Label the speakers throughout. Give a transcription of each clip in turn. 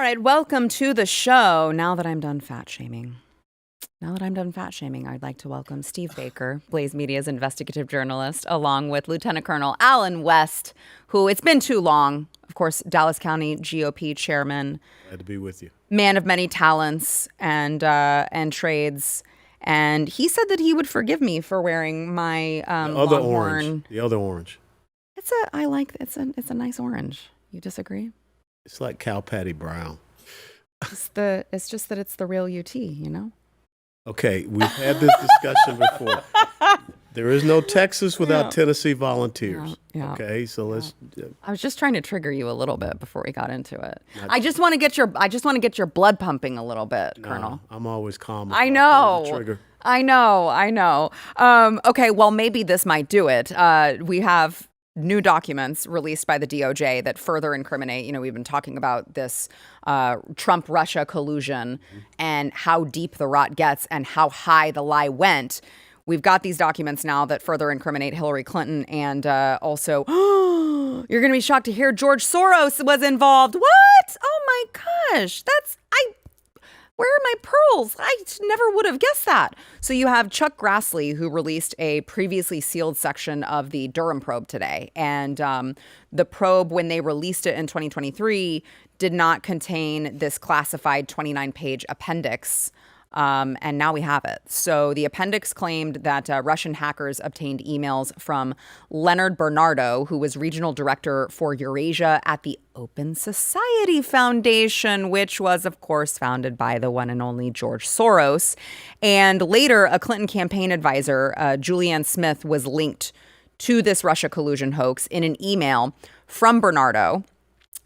Speaker 1: right, welcome to the show. Now that I'm done fat shaming, I'd like to welcome Steve Baker, Blaze Media's investigative journalist, along with Lieutenant Colonel Alan West, who it's been too long. Of course, Dallas County GOP chairman.
Speaker 2: Glad to be with you.
Speaker 1: Man of many talents and trades. And he said that he would forgive me for wearing my
Speaker 2: other
Speaker 1: Longhorn.
Speaker 2: orange. The other orange.
Speaker 1: It's a nice orange. You disagree?
Speaker 2: It's like cow patty brown.
Speaker 1: It's just that it's the real UT, you know?
Speaker 2: Okay, we've had this discussion before. There is no Texas without Tennessee volunteers.
Speaker 1: Yeah.
Speaker 2: Okay, so let's.
Speaker 1: I was just trying to trigger you a little bit before we got into it. I just want to get your blood pumping a little bit, Colonel.
Speaker 2: I'm always calm.
Speaker 1: I know.
Speaker 2: Trigger.
Speaker 1: I know. Okay, well, maybe this might do it. We have new documents released by the DOJ that further incriminate. You know, we've been talking about this Trump-Russia collusion and how deep the rot gets and how high the lie went. We've got these documents now that further incriminate Hillary Clinton, and also, you're going to be shocked to hear George Soros was involved. What? Oh my gosh. Where are my pearls? I never would have guessed that. So you have Chuck Grassley, who released a previously sealed section of the Durham probe today. And the probe, when they released it in 2023, did not contain this classified 29-page appendix. And now we have it. So the appendix claimed that Russian hackers obtained emails from Leonard Bernardo, who was regional director for Eurasia at the Open Society Foundation, which was, of course, founded by the one and only George Soros. And later, a Clinton campaign advisor, Julianne Smith, was linked to this Russia collusion hoax in an email from Bernardo.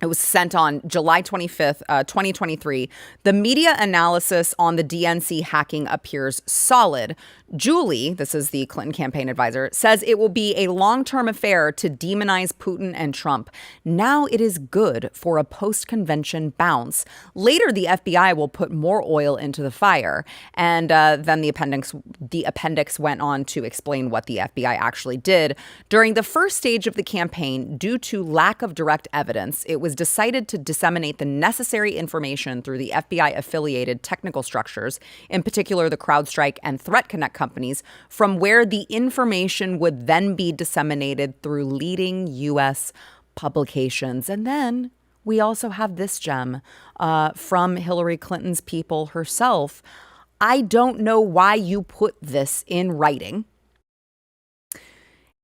Speaker 1: It was sent on July 25th, 2023. The media analysis on the DNC hacking appears solid. Julie, this is the Clinton campaign advisor, says it will be a long-term affair to demonize Putin and Trump. Now it is good for a post-convention bounce. Later, the FBI will put more oil into the fire. And then the appendix went on to explain what the FBI actually did. During the first stage of the campaign, due to lack of direct evidence, it was decided to disseminate the necessary information through the FBI-affiliated technical structures, in particular the CrowdStrike and Threat Connect companies, from where the information would then be disseminated through leading U.S. publications. And then we also have this gem from Hillary Clinton's people herself. I don't know why you put this in writing.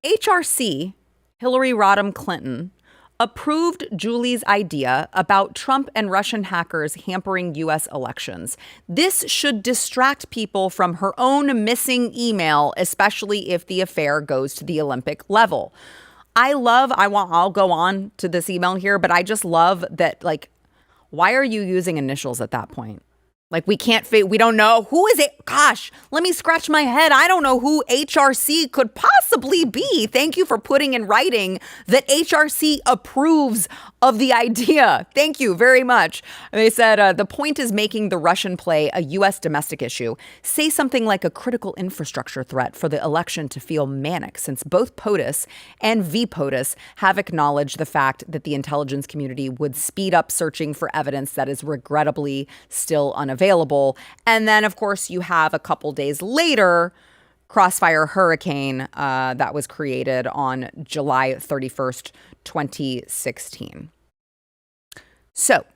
Speaker 1: HRC, Hillary Rodham Clinton, approved Julie's idea about Trump and Russian hackers hampering U.S. elections. This should distract people from her own missing email, especially if the affair goes to the Olympic level. I'll go on to this email here, but I just love that, like, why are you using initials at that point? Like, we don't know. Who is it? Gosh, let me scratch my head. I don't know who HRC could possibly be. Thank you for putting in writing that HRC approves of the idea. Thank you very much. They said, the point is making the Russian play a U.S. domestic issue. Say something like a critical infrastructure threat for the election to feel manic, since both POTUS and VPOTUS have acknowledged the fact that the intelligence community would speed up searching for evidence that is regrettably still unavailable. And then, of course, you have a couple days later, Crossfire Hurricane that was created on July 31st, 2016. So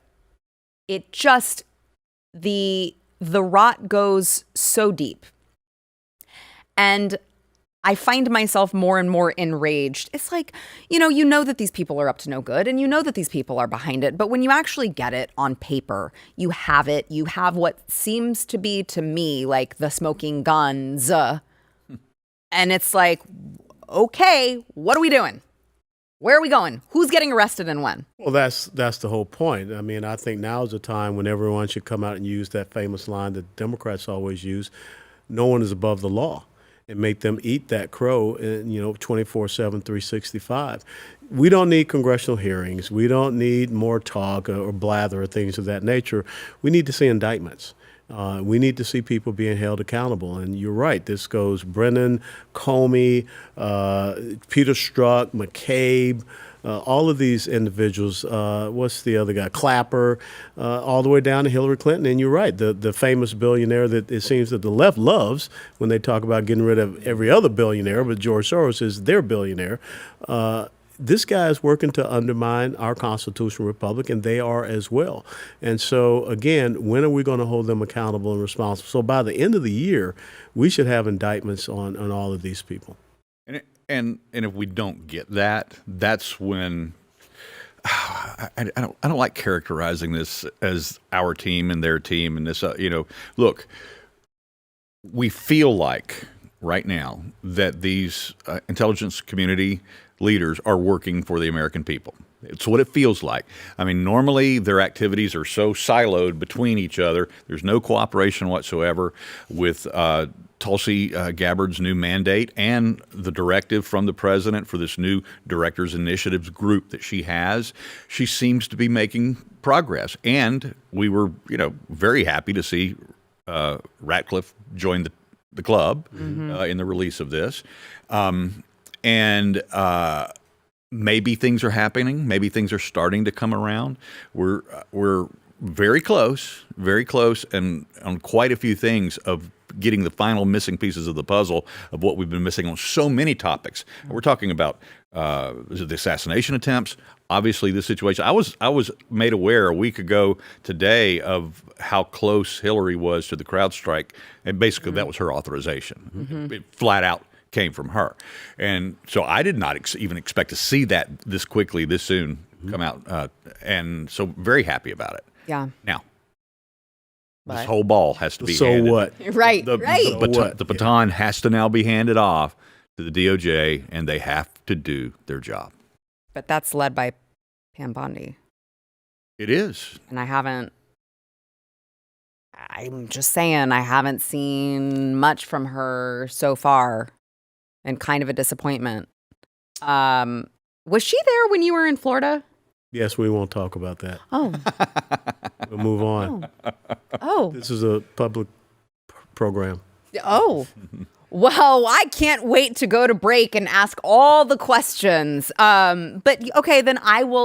Speaker 1: it just, the rot goes so deep. And I find myself more and more enraged. It's like, you know that these people are up to no good, and you know that these people are behind it. But when you actually get it on paper, you have what seems to be, to me, like the smoking guns. And it's like, okay, what are we doing? Where are we going? Who's getting arrested and when?
Speaker 2: Well, that's the whole point. I mean, I think now is the time when everyone should come out and use that famous line that Democrats always use: no one is above the law. And make them eat that crow, 24/7, 365. We don't need congressional hearings. We don't need more talk or blather or things of that nature. We need to see indictments. We need to see people being held accountable. And you're right. This goes Brennan, Comey, Peter Strzok, McCabe, all of these individuals. What's the other guy? Clapper, all the way down to Hillary Clinton. And you're right. The famous billionaire that it seems that the left loves when they talk about getting rid of every other billionaire, but George Soros is their billionaire. This guy is working to undermine our constitutional republic, and they are as well. And so, again, when are we going to hold them accountable and responsible? So by the end of the year, we should have indictments on all of these people.
Speaker 3: And if we don't get that, that's when I don't like characterizing this as our team and their team and this. Look, we feel like right now that these intelligence community leaders are working for the American people. It's what it feels like. I mean, normally their activities are so siloed between each other. There's no cooperation whatsoever with Tulsi Gabbard's new mandate and the directive from the president for this new directors initiatives group that she has. She seems to be making progress. And we were, very happy to see Ratcliffe join the club in the release of this. Maybe things are happening. Maybe things are starting to come around. We're very close, and on quite a few things of getting the final missing pieces of the puzzle of what we've been missing on so many topics. We're talking about the assassination attempts. Obviously, this situation. I was made aware a week ago today of how close Hillary was to the CrowdStrike, and basically that was her authorization. It flat out came from her. And so I did not even expect to see that this quickly, this soon come out. And so very happy about it.
Speaker 1: Yeah.
Speaker 3: Now, this whole ball has to be
Speaker 2: So
Speaker 3: handed.
Speaker 2: what?
Speaker 1: Right,
Speaker 3: The
Speaker 1: right.
Speaker 3: the baton has to now be handed off to the DOJ, and they have to do their job.
Speaker 1: But that's led by Pam Bondi.
Speaker 3: It is.
Speaker 1: And I'm just saying, I haven't seen much from her so far, and kind of a disappointment. Was she there when you were in Florida?
Speaker 2: Yes, we won't talk about that.
Speaker 1: Oh.
Speaker 2: We'll move on.
Speaker 1: Oh.
Speaker 2: This is a public program.
Speaker 1: Oh. Well, I can't wait to go to break and ask all the questions. But okay, then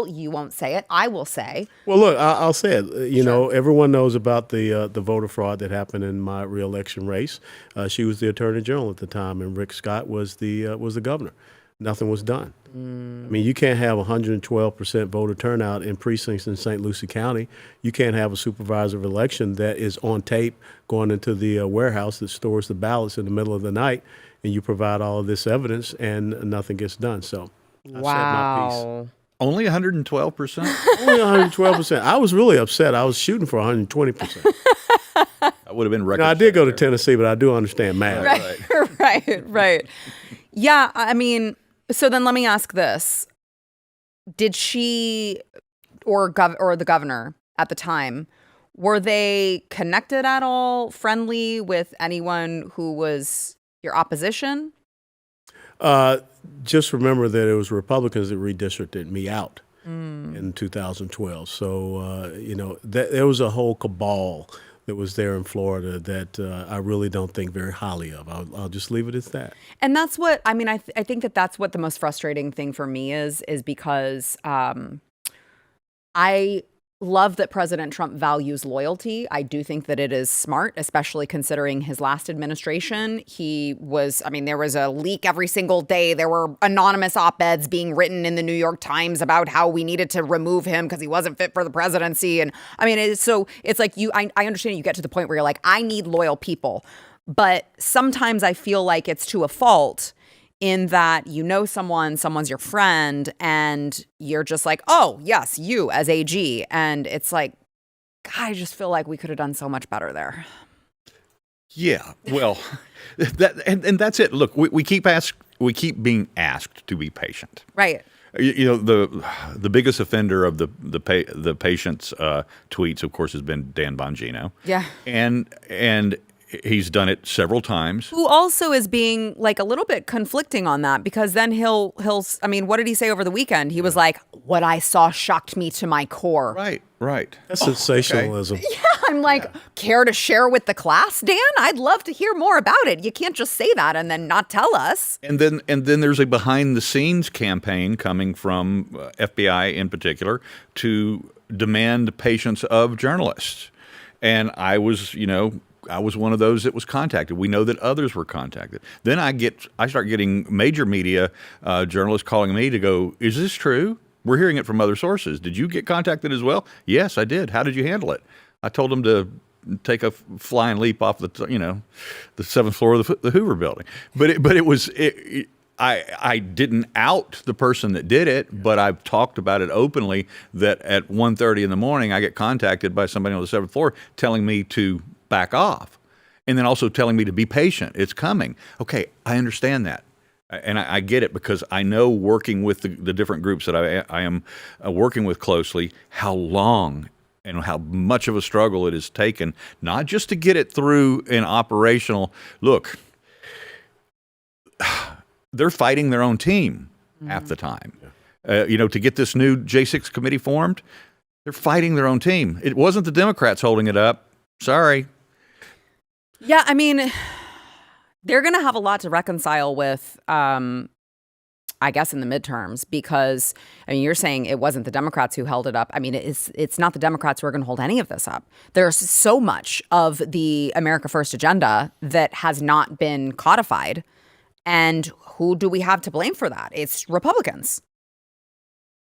Speaker 1: you won't say it. I will say.
Speaker 2: Well, look, I'll say it. You know, everyone knows about the voter fraud that happened in my reelection race. She was the attorney general at the time, and Rick Scott was the governor. Nothing was done. I mean, you can't have 112% voter turnout in precincts in St. Lucie County. You can't have a supervisor of election that is on tape going into the warehouse that stores the ballots in the middle of the night, and you provide all of this evidence, and nothing gets done. So I said my piece.
Speaker 3: Only 112%?
Speaker 2: Only 112%. I was really upset. I was shooting for 120%.
Speaker 3: That would have been record.
Speaker 2: Now, I did go to Tennessee, but I do understand math.
Speaker 1: Right. Yeah, I mean, so then let me ask this. Did she or the governor at the time, were they connected at all, friendly with anyone who was your opposition?
Speaker 2: Just remember that it was Republicans that redistricted me out in 2012. So, there was a whole cabal that was there in Florida that I really don't think very highly of. I'll just leave it at that.
Speaker 1: And that's what, I mean, I think that's what the most frustrating thing for me is because I love that President Trump values loyalty. I do think that it is smart, especially considering his last administration. There was a leak every single day. There were anonymous op-eds being written in the New York Times about how we needed to remove him because he wasn't fit for the presidency. And I mean, it's like I understand you get to the point where you're like, I need loyal people. But sometimes I feel like it's to a fault in that someone's your friend, and you're just like, oh, yes, you as AG. And it's like, God, I just feel like we could have done so much better there.
Speaker 3: Yeah, well, and that's it. Look, we keep being asked to be patient.
Speaker 1: Right.
Speaker 3: The biggest offender of the patient's tweets, of course, has been Dan Bongino.
Speaker 1: Yeah.
Speaker 3: And He's done it several times.
Speaker 1: Who also is being like a little bit conflicting on that, because then he'll I mean, what did he say over the weekend? He was like, what I saw shocked me to my core.
Speaker 3: Right.
Speaker 2: That's sensationalism.
Speaker 1: Yeah, I'm like, care to share with the class, Dan? I'd love to hear more about it. You can't just say that and then not tell us.
Speaker 3: And then there's a behind the scenes campaign coming from FBI in particular to demand patience of journalists. And I was one of those that was contacted. We know that others were contacted. Then I start getting major media journalists calling me to go, is this true? We're hearing it from other sources. Did you get contacted as well? Yes, I did. How did you handle it? I told them to take a flying leap off the 7th floor of the Hoover building. I didn't out the person that did it, but I've talked about it openly that at 1:30 in the morning, I get contacted by somebody on the 7th floor telling me to back off, and then also telling me to be patient. It's coming. Okay, I understand that. And I get it, because I know, working with the different groups that I am working with closely, how long and how much of a struggle it has taken, not just to get it through an operational look. They're fighting their own team half the time. To get this new J6 committee formed, they're fighting their own team. It wasn't the Democrats holding it up. Sorry.
Speaker 1: Yeah, I mean, they're going to have a lot to reconcile with, I guess, in the midterms, because, I mean, you're saying it wasn't the Democrats who held it up. I mean, it's not the Democrats who are going to hold any of this up. There's so much of the America First agenda that has not been codified. And who do we have to blame for that? It's Republicans.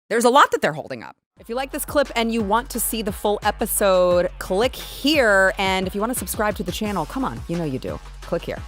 Speaker 1: There's a lot that they're holding up. If you like this clip and you want to see the full episode, click here. And if you want to subscribe to the channel, come on, you know you do. Click here.